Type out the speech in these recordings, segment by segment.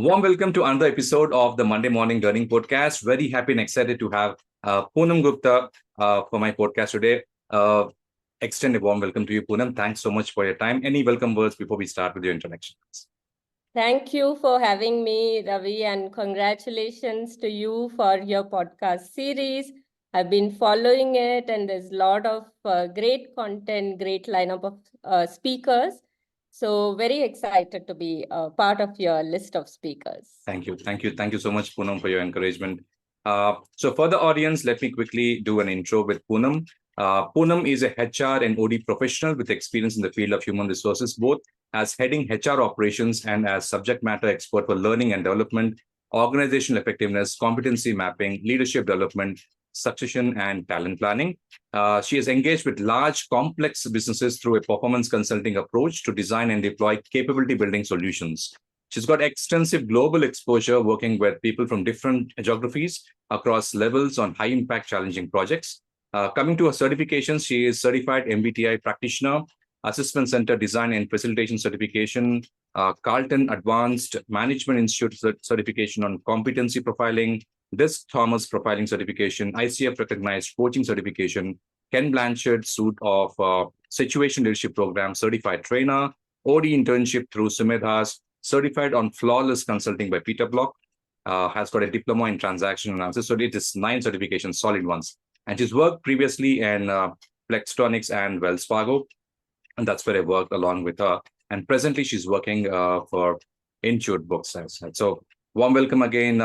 warm welcome to another episode of the Monday Morning Learning Podcast. Very happy and excited to have Poonam Gupta for my podcast today. Extend a warm welcome to you, Poonam. Thanks so much for your time. Any welcome words before we start with your introduction? Thank you for having me, Ravi, and congratulations to you for your podcast series. I've been following it, and there's a lot of great content, great lineup of speakers. So very excited to be part of your list of speakers. Thank you. Thank you so much, Poonam, for your encouragement. So for the audience, let me quickly do an intro with Poonam. Poonam is a HR and OD professional with experience in the field of human resources, both as heading HR operations and as subject matter expert for learning and development, organizational effectiveness, competency mapping, leadership development, succession, and talent planning. She is engaged with large, complex businesses through a performance consulting approach to design and deploy capability building solutions. She's got extensive global exposure working with people from different geographies across levels on high impact, challenging projects. Coming to her certifications, she is certified MBTI practitioner, Assessment Center Design and Facilitation certification, Carlton Advanced Management Institute certification on competency profiling, Disc Thomas profiling certification, ICF recognized coaching certification, Ken Blanchard suite of situation leadership program, certified trainer, OD internship through Sumedhas, certified on flawless consulting by Peter Block, has got a diploma in transaction analysis. So it is 9 certifications, solid ones. And she's worked previously in Plextronics and Wells Fargo. And that's where I worked along with her. And presently she's working for Intuit Books. So warm welcome again,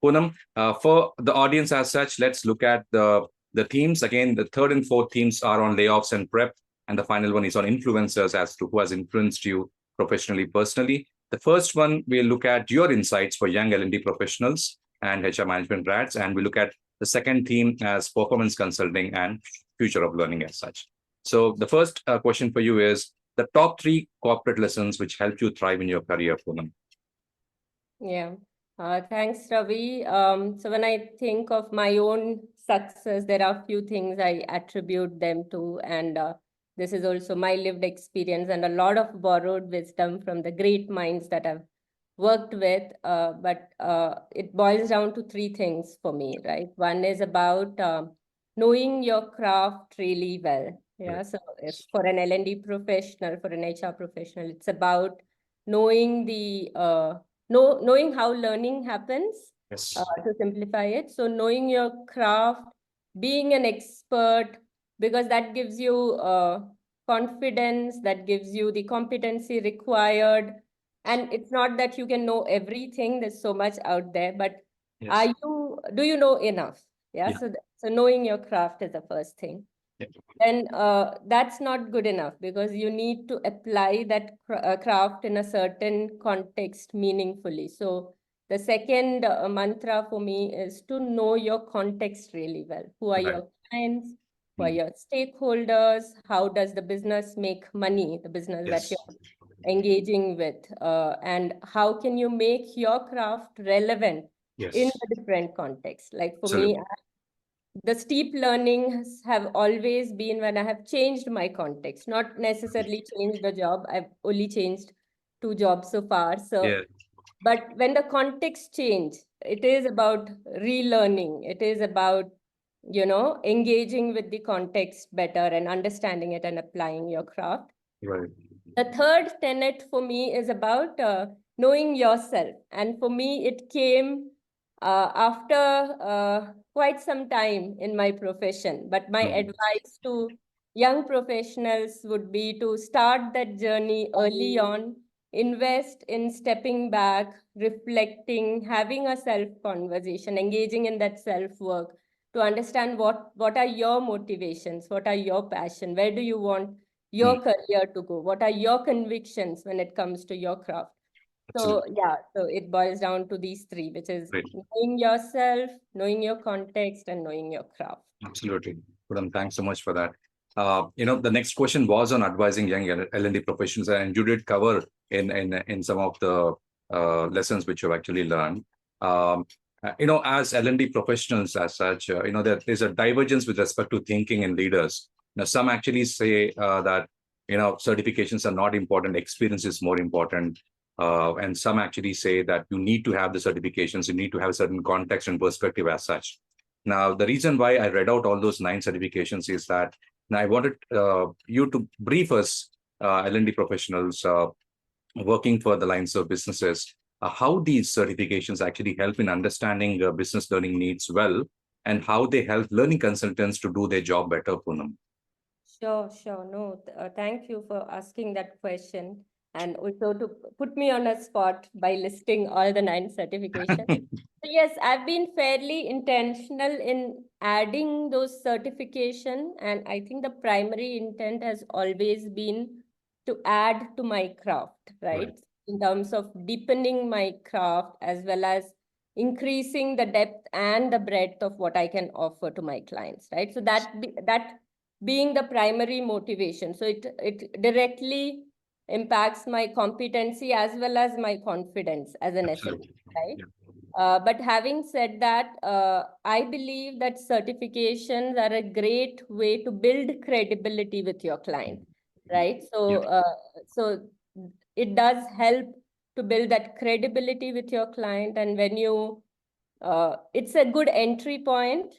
Poonam. For the audience as such, let's look at the themes. Again, the third and fourth themes are on layoffs and prep. And the final one is on influencers as to who has influenced you professionally, personally. The first one, we'll look at your insights for young L&D professionals and HR management grads. And we look at the second theme as performance consulting and future of learning as such. So the first question for you is the top 3 corporate lessons which helped you thrive in your career, Poonam. Yeah. Thanks, Ravi. So when I think of my own success, there are a few things I attribute them to. And this is also my lived experience and a lot of borrowed wisdom from the great minds that I've worked with. But it boils down to 3 things for me, right? One is about knowing your craft really well. Yeah. So if for an L&D professional, for an HR professional, it's about knowing the knowing how learning happens, Yes. to simplify it. So knowing your craft, being an expert, because that gives you confidence, that gives you the competency required. And it's not that you can know everything. There's so much out there, but Yes. do you know enough? Yeah. Yeah. So knowing your craft is the first thing. Yeah. Then that's not good enough because you need to apply that craft in a certain context meaningfully. So the second mantra for me is to know your context really well. Who are your clients? Who are your stakeholders? How does the business make money, the business that you're engaging with? And how can you make your craft relevant in a different context? Like for me, the steep learnings have always been when I have changed my context, not necessarily changed the job. I've only changed 2 jobs so far. So, but when the context change, it is about relearning. It is about, engaging with the context better and understanding it and applying your craft. Right. The third tenet for me is about knowing yourself. And for me, it came after quite some time in my profession. But my advice to young professionals would be to start that journey early on, invest in stepping back, reflecting, having a self-conversation, engaging in that self-work to understand what are your motivations, what are your passion, where do you want your career to go, what are your convictions when it comes to your craft. So yeah, so it boils down to these 3, which is knowing yourself, knowing your context, and knowing your craft. Absolutely. Poonam, thanks so much for that. The next question was on advising young L&D professionals, and you did cover in some of the lessons which you've actually learned. As L&D professionals as such, there's a divergence with respect to thinking and leaders. Now, some actually say that, certifications are not important, experience is more important. And some actually say that you need to have the certifications, you need to have a certain context and perspective as such. Now, the reason why I read out all those 9 certifications is that now I wanted you to brief us, L&D professionals working for the lines of businesses, how these certifications actually help in understanding business learning needs well, and how they help learning consultants to do their job better, Poonam. Sure, sure. No, thank you for asking that question, and also to put me on a spot by listing all the 9 certifications. So yes, I've been fairly intentional in adding those certification, and I think the primary intent has always been to add to my craft, right? In terms of deepening my craft as well as increasing the depth and the breadth of what I can offer to my clients, right? So that being the primary motivation. So it directly impacts my competency as well as my confidence as an SME, right? But having said that, I believe that certifications are a great way to build credibility with your client, right? So it does help to build that credibility with your client, and when you it's a good entry point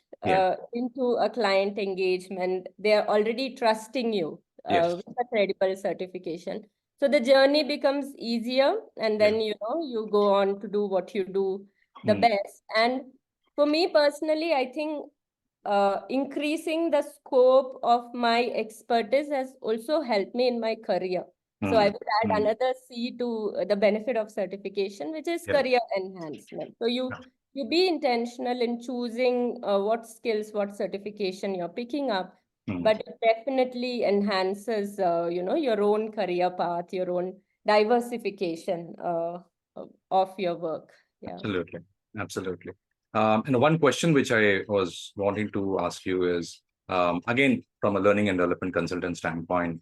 into a client engagement. They are already trusting you with a credible certification. So the journey becomes easier, and then you go on to do what you do the best. And for me personally, I think increasing the scope of my expertise has also helped me in my career. So I will add another C to the benefit of certification, which is career enhancement. So you be intentional in choosing what skills, what certification you're picking up, but it definitely enhances, your own career path, your own diversification of your work. Yeah. Absolutely. Absolutely. And one question which I was wanting to ask you is, again, from a learning and development consultant standpoint,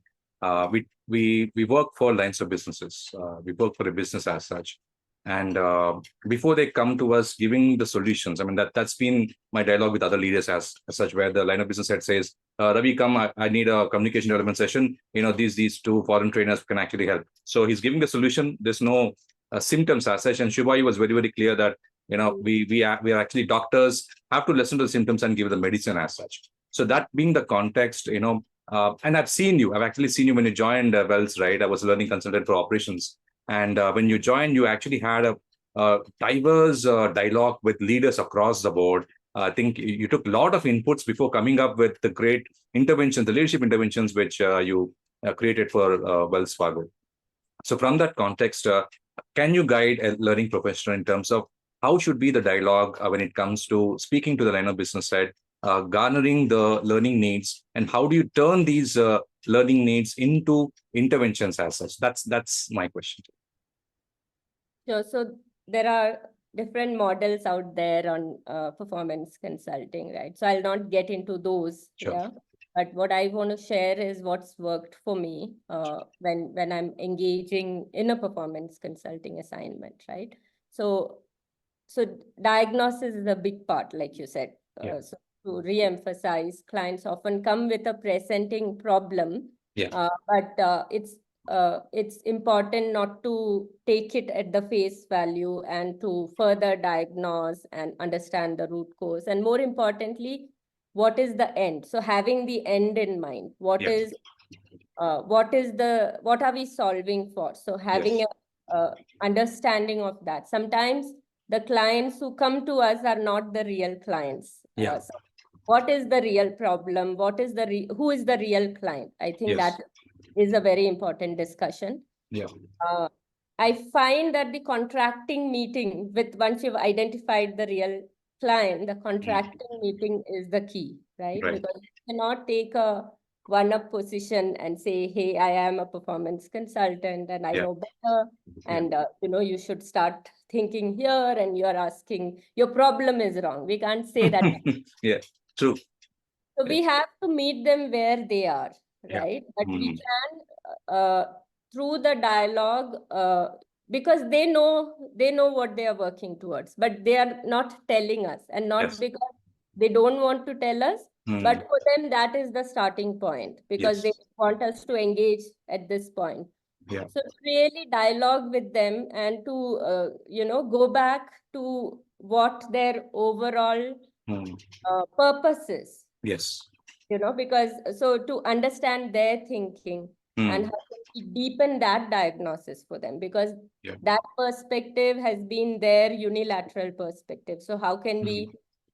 we work for lines of businesses. We work for a business as such. And before they come to us giving the solutions, I mean, that's been my dialogue with other leaders as such, where the line of business head says, Ravi, come, I need a communication development session. These 2 foreign trainers can actually help. So he's giving the solution. There's no symptoms as such. And Shubhai was very, very clear that, we are actually doctors, have to listen to the symptoms and give the medicine as such. So that being the context, and I've actually seen you when you joined Wells, right? I was a learning consultant for operations. And when you joined, you actually had a diverse dialogue with leaders across the board. I think you took a lot of inputs before coming up with the great interventions, the leadership interventions, which you created for Wells Fargo. So from that context, can you guide a learning professional in terms of how should be the dialogue when it comes to speaking to the line of business side, garnering the learning needs, and how do you turn these learning needs into interventions as such? That's my question. Sure. So there are different models out there on performance consulting, right? So I'll not get into those. Sure. Yeah. But what I want to share is what's worked for me when I'm engaging in a performance consulting assignment, right? So diagnosis is a big part, like you said. So to re-emphasize, clients often come with a presenting problem, but it's important not to take it at the face value and to further diagnose and understand the root cause. And more importantly, what is the end? So having the end in mind, what are we solving for? So having a understanding of that. Sometimes the clients who come to us are not the real clients. So what is the real problem? Who is the real client? I think that is a very important discussion. I find that the contracting meeting once you've identified the real client, the contracting meeting is the key, right? Because you cannot take a one-up position and say, hey, I am a performance consultant and I know better. And, you should start thinking here and you're asking, your problem is wrong. We can't say that. True. So we have to meet them where they are, right? But we can, through the dialogue, because they know what they are working towards, but they are not telling us, and not because they don't want to tell us, but for them, that is the starting point, because they want us to engage at this point. Yeah. So really dialogue with them and to, go back to what their overall Hmm. purpose is, Yes. because so to understand their thinking and Hmm. how can we deepen that diagnosis for them, because Yeah. that perspective has been their unilateral perspective. So how can Hmm. we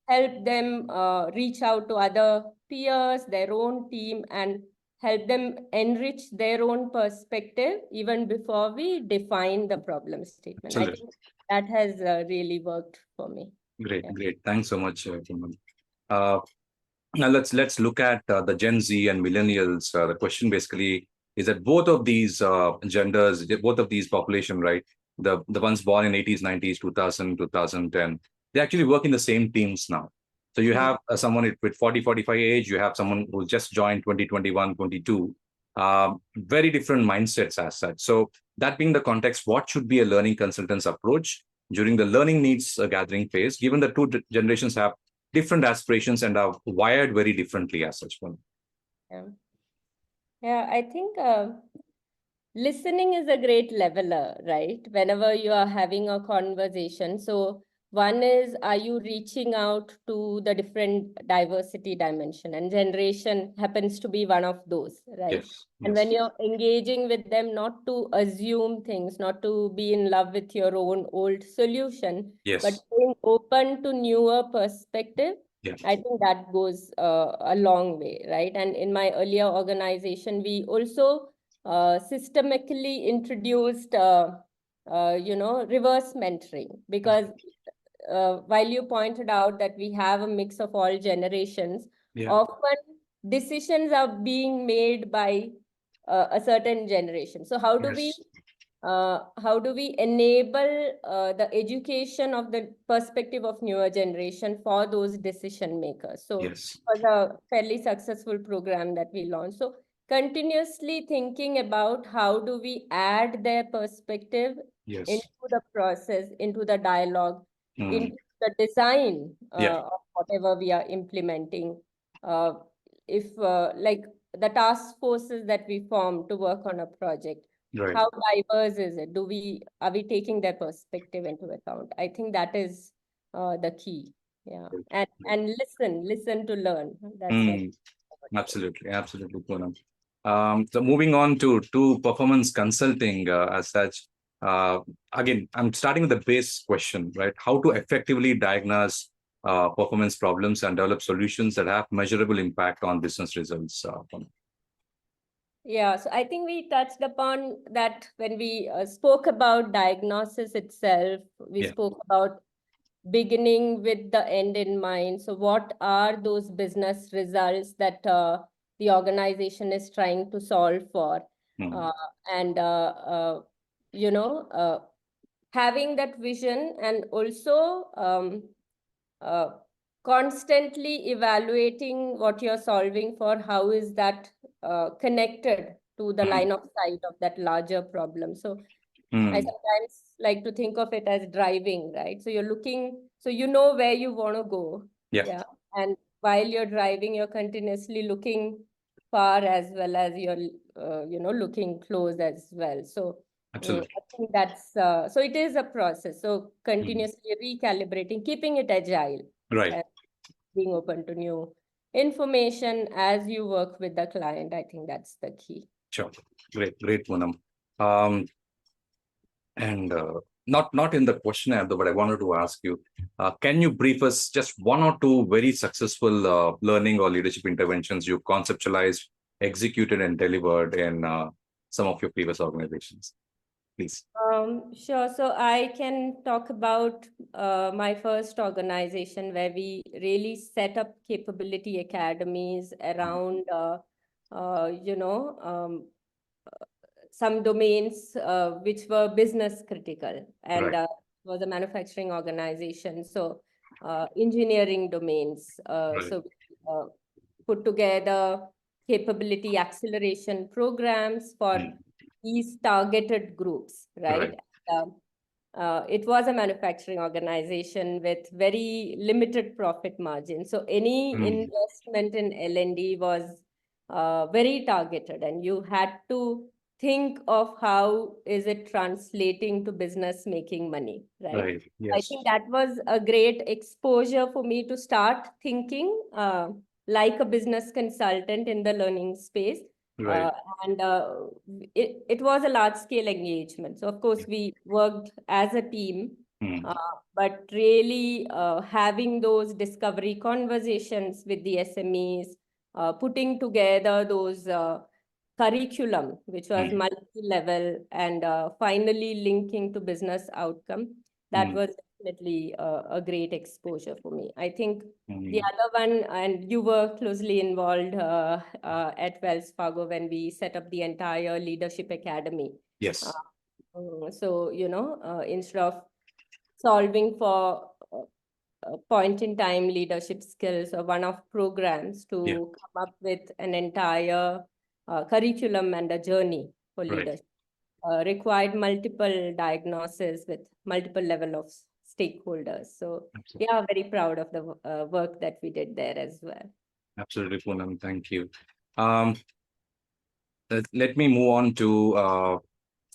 help them reach out to other peers, their own team, and help them enrich their own perspective even before we define the problem statement? I Absolutely. think that has really worked for me. Great. Yeah. Great. Thanks so much, Poonam. Uh, Now let's look at the Gen Z and millennials. The question basically is that both of these genders, both of these population, right? The ones born in 80s, 90s, 2000, 2010, they actually work in the same teams now. So you Hmm. have someone with 40, 45 age, you have someone who just joined 2021, 22. Very different mindsets as such. So that being the context, what should be a learning consultant's approach during the learning needs gathering phase, given the two generations have different aspirations and are wired very differently as such one. Yeah. Yeah, I think listening is a great leveler, right? Whenever you are having a conversation. So one is, are you reaching out to the different diversity dimension? And generation happens to be one of those, right? Yes, And when yes, you're engaging with them, not to assume things, not to be in love with your own old solution, but yes, being open to newer perspective, yeah, I think that goes a long way, right? And in my earlier organization, we also systemically introduced, reverse mentoring, because while you pointed out that we have a mix of all generations, yeah, often decisions are being made by a certain generation. So yes, how do we enable the education of the perspective of newer generation for those decision makers? So yes, it was a fairly successful program that we launched. So continuously thinking about how do we add their perspective yes, into the process, into the dialogue, mm, into the design yeah, of whatever we are implementing. Uh, if like the task forces that we form to work on a project, right, how diverse is it? Are we taking their perspective into account? I think that is the key. Yeah. right, And listen to learn. That's what mm, absolutely, absolutely, Poonam. So moving on to performance consulting as such. Uh, Again, I'm starting with the base question, right? How to effectively diagnose performance problems and develop solutions that have measurable impact on business results. Poonam. Yeah, so I think we touched upon that when we spoke about diagnosis itself. We Yeah, spoke about beginning with the end in mind. So, what are those business results that the organization is trying to solve for? mm, Uh, and, you know, having that vision, and also uh, constantly evaluating what you're solving for, how is that connected to the mm, line of sight of that larger problem. So I mm, sometimes like to think of it as driving, right? So you're looking, so you know where you want to go. yeah, Yeah. And while you're driving, you're continuously looking far as well as you're, looking close as well. So absolutely. I think that's, so it is a process. So Mm, continuously recalibrating, keeping it agile, right. and being open to new information as you work with the client. I think that's the key. Sure. Great, great, Poonam. Um, and not in the questionnaire, though, but I wanted to ask you, can you brief us just one or two very successful learning or leadership interventions you conceptualized, executed, and delivered in some of your previous organizations, please? Sure. So I can talk about my first organization where we really set up capability academies around, uh, you know, um, some domains which were business critical, and Right, was a manufacturing organization. So engineering domains. right, So uh, put together capability acceleration programs for mm, these targeted groups, right, right? Um, it was a manufacturing organization with very limited profit margin. So any mm, investment in L&D was very targeted, and you had to think of how is it translating to business making money, right? Right. I Yes. think that was a great exposure for me to start thinking like a business consultant in the learning space. Right. Uh, and it was a large scale engagement. So, of course, we worked as a team, Hmm. uh, but really having those discovery conversations with the SMEs, putting together those curriculum, which was Hmm. multi-level, and finally linking to business outcome. That Hmm. was definitely a great exposure for me. I think Hmm. the other one, and you were closely involved at Wells Fargo when we set up the entire Leadership Academy. Yes. So, instead of solving for point in time leadership skills or one-off programs Yeah. to come up with an entire curriculum and a journey for Right. leadership. Required multiple diagnoses with multiple level of stakeholders. So we Absolutely. are very proud of the work that we did there as well. Absolutely, Poonam. Thank you. Um, let me move on to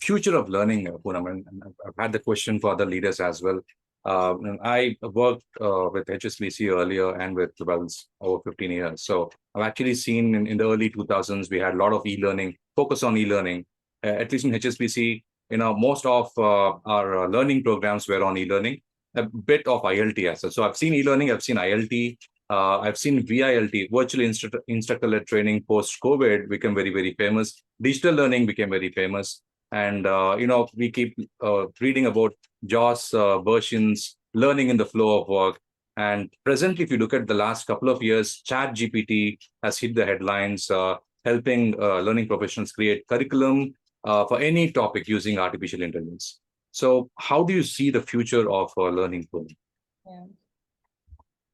future of learning, Poonam. And I've had the question for other leaders as well. And I worked with HSBC earlier and with Wells over 15 years. So I've actually seen in the early 2000s, we had a lot of e-learning, focus on e-learning. At least in HSBC, most of our learning programs were on e-learning, a bit of ILT as well. So I've seen e-learning, I've seen ILT, I've seen VILT, virtual instructor-led training post-COVID become very, very famous. Digital learning became very famous. And, we keep reading about JAWS versions, learning in the flow of work. And presently, if you look at the last couple of years, ChatGPT has hit the headlines, helping learning professionals create curriculum for any topic using artificial intelligence. So how do you see the future of learning? Yeah.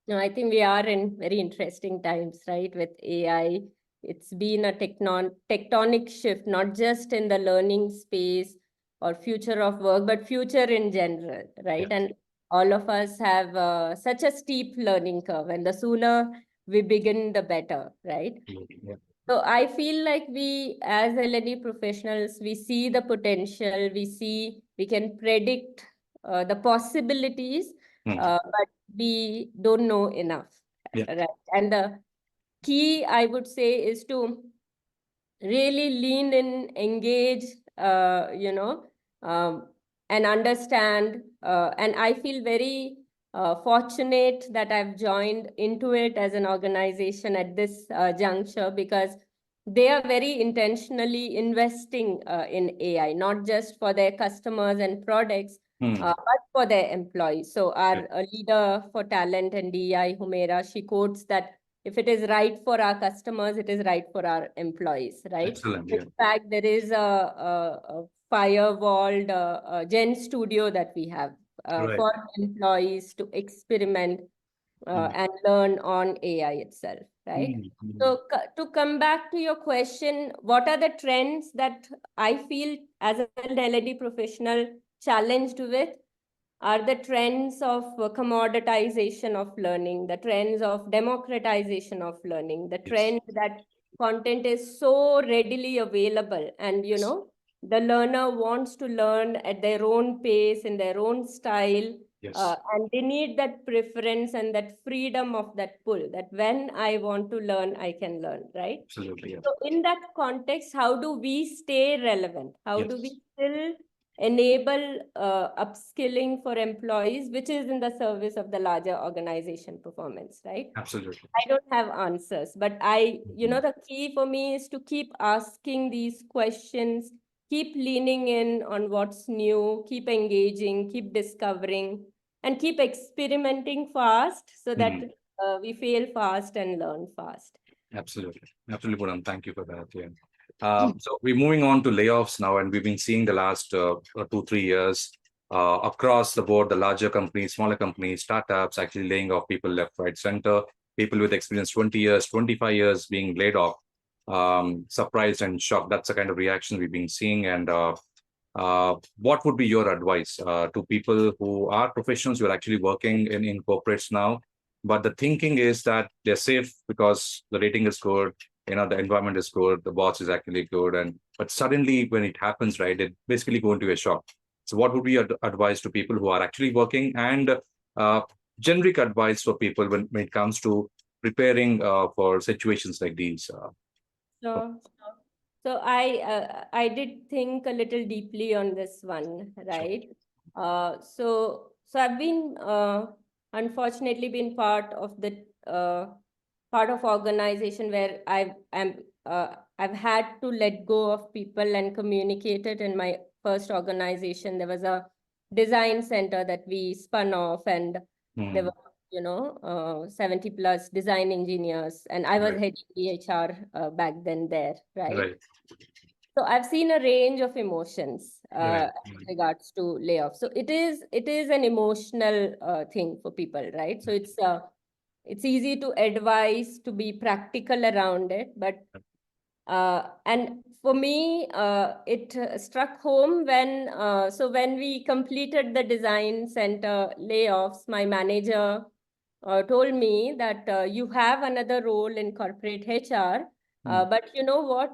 No, I think we are in very interesting times, right? With AI, it's been a tectonic shift, not just in the learning space or future of work, but future in general, right? Yeah. And all of us have such a steep learning curve, and the sooner we begin, the better, right? Yeah. So I feel like we, as L&D professionals, we see the potential, we can predict the possibilities, Hmm. but we don't know enough, Yeah. right? And the key, I would say, is to really lean in, engage, um, and understand. And I feel very fortunate that I've joined Intuit as an organization at this juncture, because they are very intentionally investing in AI, not just for their customers and products, Hmm. but for their employees. So Yeah. our leader for talent and DEI, Humaira, she quotes that if it is right for our customers, it is right for our employees, right? Excellent. In Yeah. fact, there is a firewalled Gen Studio that we have Right. for employees to experiment Hmm. and learn on AI itself, right? Hmm. Hmm. So to come back to your question, what are the trends that I feel as an L&D professional challenged with? Are the trends of commoditization of learning, the trends of democratization of learning, the Yes. trend that content is so readily available, and Yes. the learner wants to learn at their own pace, in their own style, Yes. and they need that preference and that freedom of that pull, that when I want to learn, I can learn, right? Absolutely. Yeah. So in that context, how do we stay relevant? How do Yes. we still enable upskilling for employees, which is in the service of the larger organization performance, right? Absolutely. I don't have answers, but the key for me is to keep asking these questions, keep leaning in on what's new, keep engaging, keep discovering, and keep experimenting fast so that Hmm. we fail fast and learn fast. Absolutely. Absolutely, Poonam. Thank you for that. Yeah. So we're moving on to layoffs now, and we've been seeing the last 2, 3 years across the board, the larger companies, smaller companies, startups actually laying off people left, right, center, people with experience 20 years, 25 years being laid off. Surprised and shocked. That's the kind of reaction we've been seeing. And what would be your advice to people who are professionals who are actually working in corporates now? But the thinking is that they're safe because the rating is good. the environment is good, the boss is actually good, but suddenly when it happens, right, it basically go into a shock. So what would be your advice to people who are actually working, and generic advice for people when it comes to preparing for situations like these? So, so I did think a little deeply on this one, Sure. right? So I've been unfortunately been part of organization where I've had to let go of people and communicate it. In my first organization, there was a design center that we spun off, and there Hmm. were 70 plus design engineers, and I was Right. heading the HR back then there, right? Right. So I've seen a range of emotions Right. as regards to layoffs. So it is an emotional thing for people, right? So it's easy to advise to be practical around it, but and for me, it struck home when we completed the design center layoffs. My manager told me that you have another role in corporate HR, Hmm. but you know what?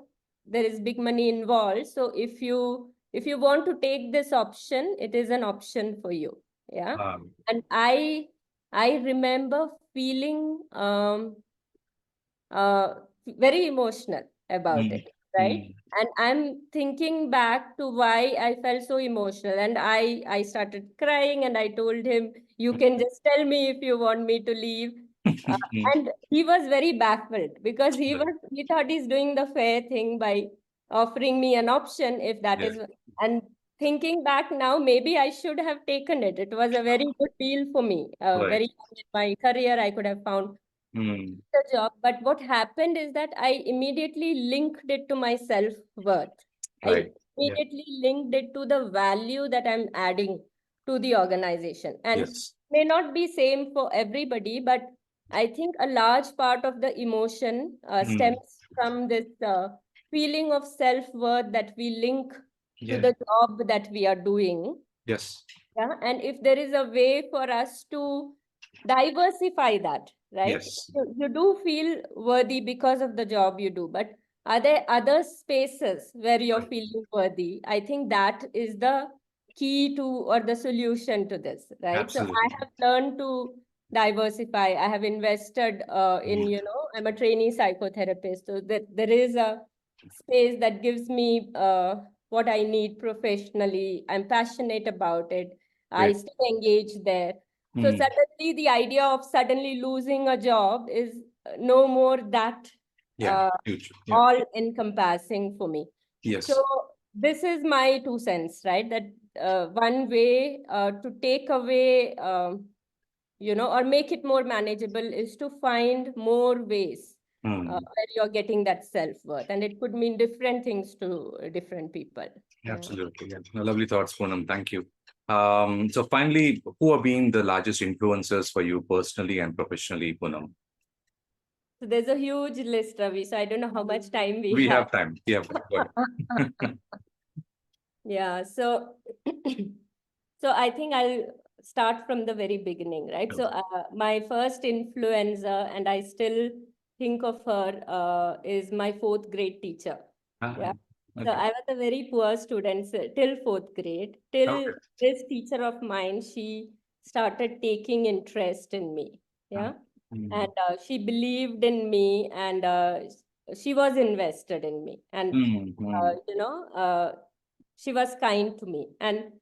There is big money involved. So if you want to take this option, it is an option for you. Yeah, Um, and I remember feeling very emotional about hmm. it, right? Hmm. And I'm thinking back to why I felt so emotional, and I started crying, and I told him, "You can just tell me if you want me to leave." Uh, Hmm. and he was very baffled because Right. he thought he's doing the fair thing by offering me an option if that Yeah. is. And thinking back now, maybe I should have taken it. It was a very good deal for me. Right. Very young in my career, I could have found Hmm. the job. But what happened is that I immediately linked it to my self-worth. I Right. Yeah. immediately linked it to the value that I'm adding to the organization. And Yes. may not be same for everybody, but I think a large part of the emotion Hmm. stems from this feeling of self-worth that we link to Yeah. the job that we are doing. Yes. Yeah, and if there is a way for us to diversify that, right? Yes. You do feel worthy because of the job you do, but are there other spaces where you're Right. feeling worthy? I think that is the key to or the solution to this, right? So I Absolutely. have learned to diversify. I have invested in, Hmm. I'm a trainee psychotherapist, so that there is a space that gives me what I need professionally. I'm passionate about it. I Great. still engage there. So Hmm. suddenly the idea of suddenly losing a job is no more that Yeah. uh, Huge. Yeah. all encompassing for me. So Yes. this is my 2 cents, right? That one way to take away, or make it more manageable is to find more ways Hmm. where you're getting that self-worth. And it could mean different things to different people. Yeah. Absolutely. Yeah. No, lovely thoughts, Poonam. Thank you. So finally, who have been the largest influencers for you personally and professionally, Poonam? So there's a huge list, Ravi. So I don't know how much time we We have. have time. We have time. Go ahead. Yeah. So, so I think I'll start from the very beginning, right? So my first influencer, and I still think of her, is my fourth grade teacher. Ah, Yeah. So okay. I was a very poor student till fourth grade. Till Okay. this teacher of mine, she started taking interest in me. Ah, Yeah. hmm. And she believed in me, and she was invested in me. And, Hmm. Hmm. she was kind to me. And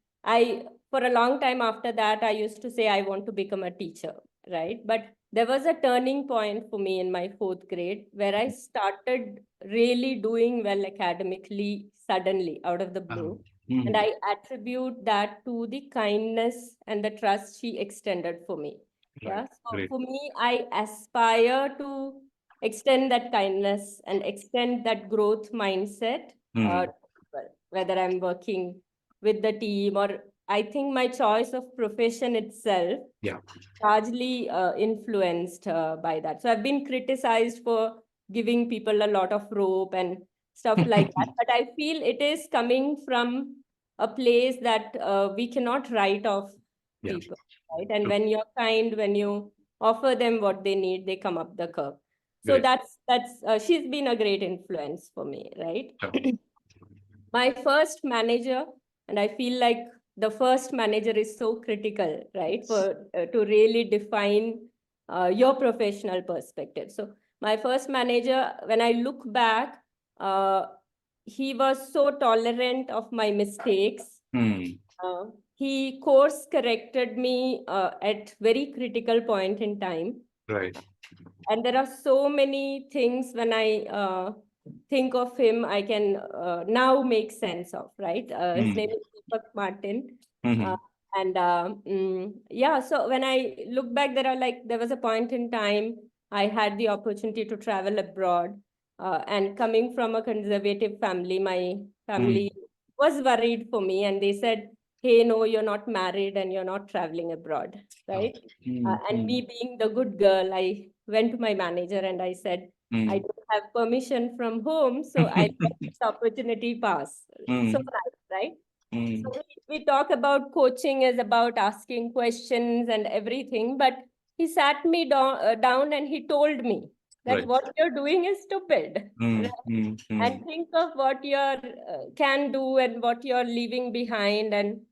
for a long time after that, I used to say, I want to become a teacher, right? But there was a turning point for me in my fourth grade where I started really doing well academically suddenly out of the Ah, blue. And hmm. I attribute that to the kindness and the trust she extended for me. Right. Yeah. So Great. for me, I aspire to extend that kindness and extend that growth mindset Hmm. to people, whether I'm working with the team, or I think my choice of profession itself Yeah. largely influenced by that. So I've been criticized for giving people a lot of rope and stuff like that, but I feel it is coming from a place that we cannot write off Yeah. people, right? And True. when you're kind, when you offer them what they need, they come up the curve. So Great. that's she's been a great influence for me, right? Sure. My first manager, and I feel like the first manager is so critical, right, for to really define your professional perspective. So my first manager, when I look back, uh, he was so tolerant of my mistakes. Hmm. uh, he course corrected me at very critical point in time. Right. And there are so many things when I think of him, I can now make sense of, right? His Hmm. name is Deepak Martin. Hmm. Uh, yeah, so when I look back, there was a point in time I had the opportunity to travel abroad. And coming from a conservative family, my Hmm. family was worried for me, and they said, hey, no, you're not married and you're not traveling abroad, Oh. right? Hmm. And Hmm. me being the good girl, I went to my manager and I said, I Hmm. don't have permission from home, so I let this opportunity pass. So Hmm. nice, right? Hmm. So we talk about coaching is about asking questions and everything, but he sat me down and he told me that Right. what you're doing is stupid. Hmm. Right? Hmm. And Hmm. think of what you can do and what you're leaving behind and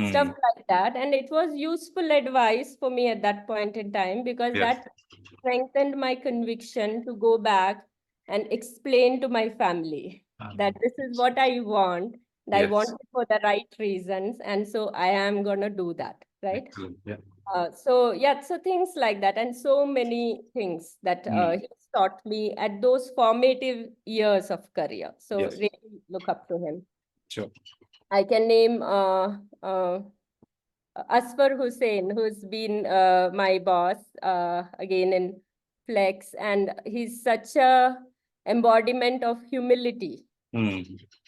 stuff Hmm. like that. And it was useful advice for me at that point in time, because Yes. that strengthened my conviction to go back and explain to my family that this is what I want, and I want Yes. it for the right reasons, and so I am gonna do that, right? Excellent. Yeah. So yeah, so things like that, and so many things that Hmm. he's taught me at those formative years of career. So Yes. really look up to him. Sure. I can name Asfar Hussain, who's been my boss again in Flex, and he's such a embodiment of humility. Hmm.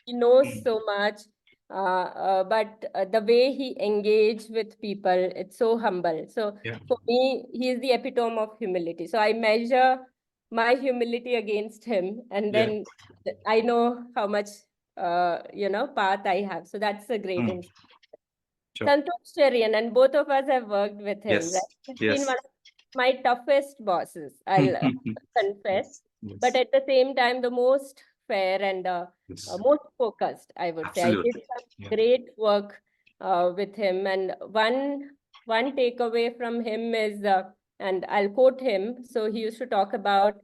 He knows so much, but the way he engage with people, it's so humble. So Yeah. for me, he is the epitome of humility. So I measure my humility against him, and Yeah. then I know how much path I have. So that's a great Hmm. insight. Sure. Santosh Cherian, and both of us have worked with him, Yes. right? He's been Yes. one of my toughest bosses, I'll confess, Yes. but Yes. at the same time, the most fair and Yes. most focused, I would say. I did Absolutely. some Yeah. great work with him, and one takeaway from him is, and I'll quote him. So he used to talk about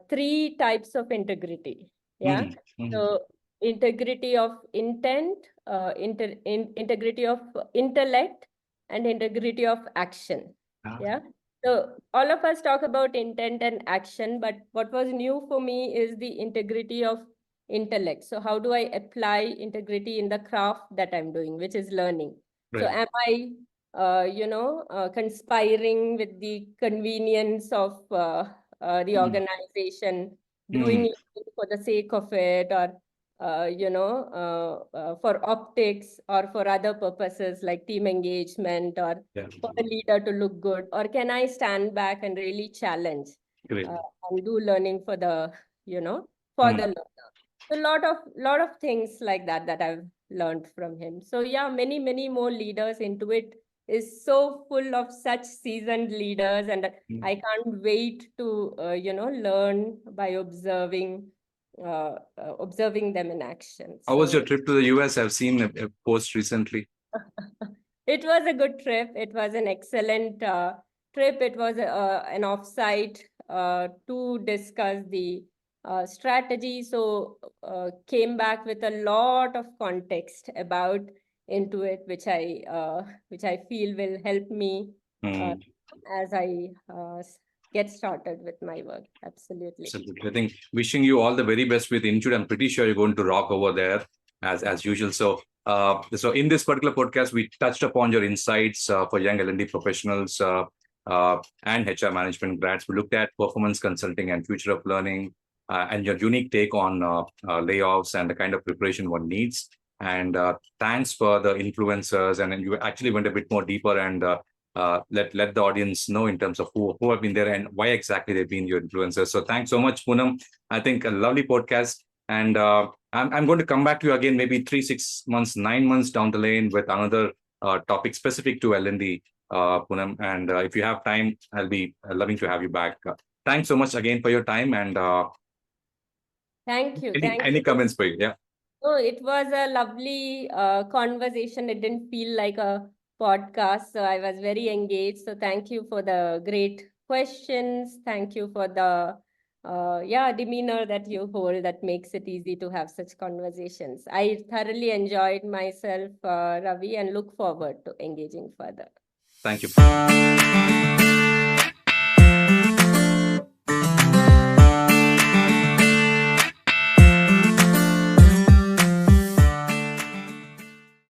three types of integrity. Yeah. Hmm. Hmm. So integrity of intent, integrity of intellect, and integrity of action. Ah. Yeah. So all of us talk about intent and action, but what was new for me is the integrity of intellect. So how do I apply integrity in the craft that I'm doing, which is learning? So Right. am I conspiring with the convenience of the Hmm. organization, Hmm. doing it for the sake of it, or for optics or for other purposes like team engagement, or Yeah. for the leader to look good, or can I stand back and really challenge Great. uh, and do learning for the for Hmm. the learner? A lot of things like that that I've learned from him. So yeah, many more leaders into it is so full of such seasoned leaders, and Hmm. I can't wait to learn by observing them in action. How was your So trip to the US? I've seen a post recently. it was a good trip. It was an excellent trip. It was an offsite to discuss the strategy. So came back with a lot of context about into it, which I feel will help me uh, Hmm. as I get started with my work. Absolutely. Absolutely. I think wishing you all the very best with Intuit. I'm pretty sure you're going to rock over there as usual. So in this particular podcast, we touched upon your insights for young L&D professionals and HR management grads. We looked at performance consulting and future of learning, and your unique take on layoffs and the kind of preparation one needs. And thanks for the influencers. And then you actually went a bit more deeper and let the audience know in terms of who have been there and why exactly they've been your influencers. So thanks so much, Poonam. I think a lovely podcast. And I'm going to come back to you again, maybe 3, 6 months, 9 months down the lane with another topic specific to L&D, Poonam. And if you have time, I'll be loving to have you back. Thanks so much again for your time, and Thank you. Thank any you. comments for you? Yeah. Oh, it was a lovely conversation. It didn't feel like a podcast, so I was very engaged. So thank you for the great questions. Thank you for the demeanor that you hold that makes it easy to have such conversations. I thoroughly enjoyed myself, Ravi, and look forward to engaging further. Thank you.